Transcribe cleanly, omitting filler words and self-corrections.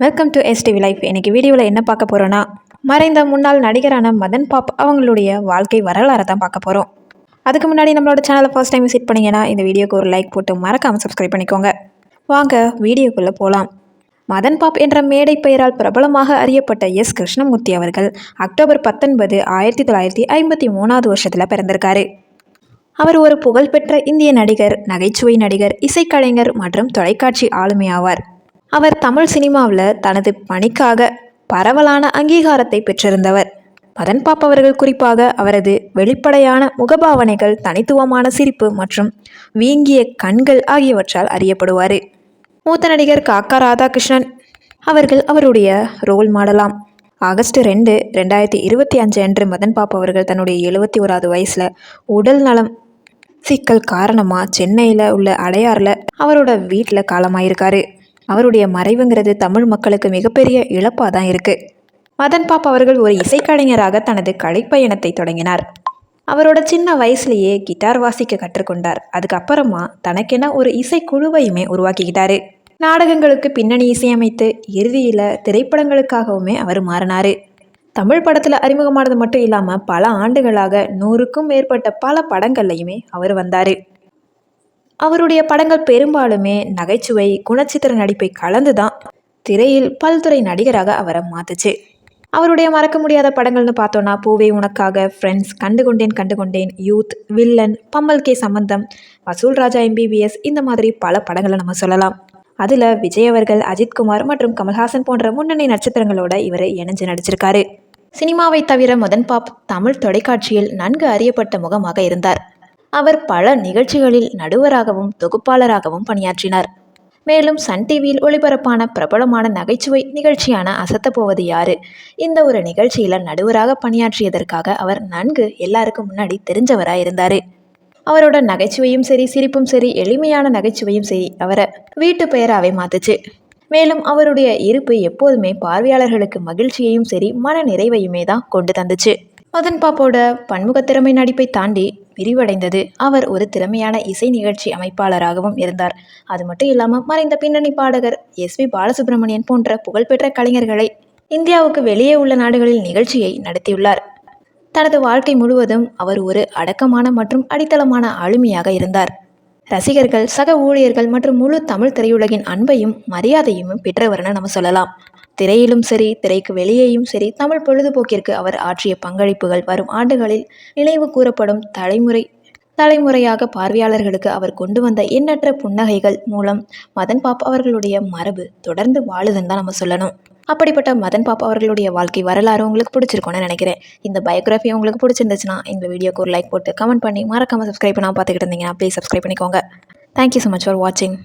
Welcome to STV life. இன்றைக்கி வீடியோவில் என்ன பார்க்க போகிறோன்னா, மறைந்த முன்னாள் நடிகரான மதன் பாப் அவங்களுடைய வாழ்க்கை வரலாறை தான் பார்க்க போகிறோம். அதுக்கு முன்னாடி நம்மளோட சேனலை ஃபர்ஸ்ட் டைம் விசிட் பண்ணிங்கன்னா இந்த வீடியோக்கு ஒரு லைக் போட்டு மறக்காமல் சப்ஸ்கிரைப் பண்ணிக்கோங்க. வாங்க வீடியோக்குள்ளே போகலாம். மதன் பாப் என்ற மேடை பெயரால் பிரபலமாக அறியப்பட்ட எஸ் கிருஷ்ணமூர்த்தி அவர்கள் அக்டோபர் 19, 1953 வருஷத்தில் பிறந்திருக்காரு. அவர் ஒரு புகழ்பெற்ற இந்திய நடிகர், நகைச்சுவை நடிகர், இசைக்கலைஞர் மற்றும் தொலைக்காட்சி ஆளுமை ஆவார். அவர் தமிழ் சினிமாவில் தனது பணிக்காக பரவலான அங்கீகாரத்தை பெற்றிருந்தவர். மதன் பாப் அவர்கள் குறிப்பாக அவரது வெளிப்படையான முகபாவனைகள், தனித்துவமான சிரிப்பு மற்றும் வீங்கிய கண்கள் ஆகியவற்றால் அறியப்படுவார். மூத்த நடிகர் காக்கா ராதாகிருஷ்ணன் அவர்கள் அவருடைய ரோல் மாடலாம். ஆகஸ்ட் 2, 2025 அன்று மதன் பாப் அவர்கள் தன்னுடைய 71வது வயசில் உடல் நலம் சிக்கல் காரணமாக சென்னையில் உள்ள அடையாறில் அவரோட வீட்டில் காலமாயிருக்காரு. அவருடைய மறைவுங்கிறது தமிழ் மக்களுக்கு மிகப்பெரிய இழப்பாக தான் இருக்குது. மதன் பாப் அவர்கள் ஒரு இசைக்கலைஞராக தனது கலைப்பயணத்தை தொடங்கினார். அவரோட சின்ன வயசுலேயே கிட்டார் வாசிக்க கற்றுக்கொண்டார். அதுக்கப்புறமா தனக்கென ஒரு இசைக்குழுவையுமே உருவாக்கிக்கிட்டாரு. நாடகங்களுக்கு பின்னணி இசையமைத்து இறுதியில் திரைப்படங்களுக்காகவுமே அவர் மாறினார். தமிழ் படத்தில் அறிமுகமானது மட்டும் இல்லாமல் பல ஆண்டுகளாக 100க்கும் மேற்பட்ட பல படங்கள்லையுமே அவர் வந்தார். அவருடைய படங்கள் பெரும்பாலுமே நகைச்சுவை, குணச்சித்திர நடிப்பை கலந்து தான் திரையில் பல்துறை நடிகராக அவரை மாற்றுச்சு. அவருடைய மறக்க முடியாத படங்கள்னு பார்த்தோன்னா Poove Unakkaga, Friends, Kandukondain, Youth, Villain, Pammal K Sambandam, Vasool ராஜா MBBS, இந்த மாதிரி பல படங்களை நம்ம சொல்லலாம். அதில் விஜய் அவர்கள், அஜித்குமார் மற்றும் கமல்ஹாசன் போன்ற முன்னணி நட்சத்திரங்களோட இவர் இணைஞ்சு நடிச்சிருக்காரு. சினிமாவை தவிர மதன் பாப் தமிழ் தொலைக்காட்சியில் நன்கு அறியப்பட்ட முகமாக இருந்தார். அவர் பல நிகழ்ச்சிகளில் நடுவராகவும் தொகுப்பாளராகவும் பணியாற்றினார். மேலும் சன் டிவியில் ஒளிபரப்பான பிரபலமான நகைச்சுவை நிகழ்ச்சியான அசத்த போவது யாரு, இந்த ஒரு நிகழ்ச்சியில் நடுவராக பணியாற்றியதற்காக அவர் நன்கு எல்லாருக்கும் முன்னாடி தெரிஞ்சவராக இருந்தார். அவரோட நகைச்சுவையும் சரி, சிரிப்பும் சரி, எளிமையான நகைச்சுவையும் சரி அவரை வீட்டு பெயராகவே மாற்றுச்சு. மேலும் அவருடைய இருப்பு எப்போதுமே பார்வையாளர்களுக்கு மகிழ்ச்சியையும் சரி, மன நிறைவையுமே தான் கொண்டு தந்துச்சு. மதன் பாப்போட பன்முகத்திறமை நடிப்பை தாண்டி விரிவடைந்தது. அவர் ஒரு திறமையான இசை நிகழ்ச்சி அமைப்பாளராகவும் இருந்தார். அது மட்டும் இல்லாமல் மறைந்த பின்னணி பாடகர் SP பாலசுப்ரமணியன் போன்ற புகழ்பெற்ற கலைஞர்களை இந்தியாவுக்கு வெளியே உள்ள நாடுகளில் நிகழ்ச்சியை நடத்தியுள்ளார். தனது வாழ்க்கை முழுவதும் அவர் ஒரு அடக்கமான மற்றும் அடித்தளமான ஆளுமையாக இருந்தார். ரசிகர்கள், சக ஊழியர்கள் மற்றும் முழு தமிழ் திரையுலகின் அன்பையும் மரியாதையும் பெற்றவர்னு நம்ம சொல்லலாம். திரையிலும் சரி, திரைக்கு வெளியேயும் சரி, தமிழ் பொழுதுபோக்கிற்கு அவர் ஆற்றிய பங்களிப்புகள் வரும் ஆண்டுகளில் நினைவு கூறப்படும். தலைமுறையாக பார்வையாளர்களுக்கு அவர் கொண்டு வந்த எண்ணற்ற புன்னகைகள் மூலம் மதன் பாப் அவர்களுடைய மரபு தொடர்ந்து வாழுதுன்னு தான் நம்ம சொல்லணும். அப்படிப்பட்ட மதன் பாப் அவர்களுடைய வாழ்க்கை வரலாறு உங்களுக்கு பிடிச்சிருக்கும்னு நினைக்கிறேன். இந்த பயோகிராஃபி உங்களுக்கு பிடிச்சிருந்துச்சுன்னா இந்த வீடியோக்கு ஒரு லைக் போட்டு கமெண்ட் பண்ணி மறக்காமல் சப்ஸ்கிரைப் பண்ணாமல் பார்த்துக்கிட்டு இருந்தீங்கன்னா ப்ளீஸ் சப்ஸ்கிரைப் பண்ணிக்கோங்க. தேங்க்யூ ஸோ மச் ஃபார் வாட்சிங்.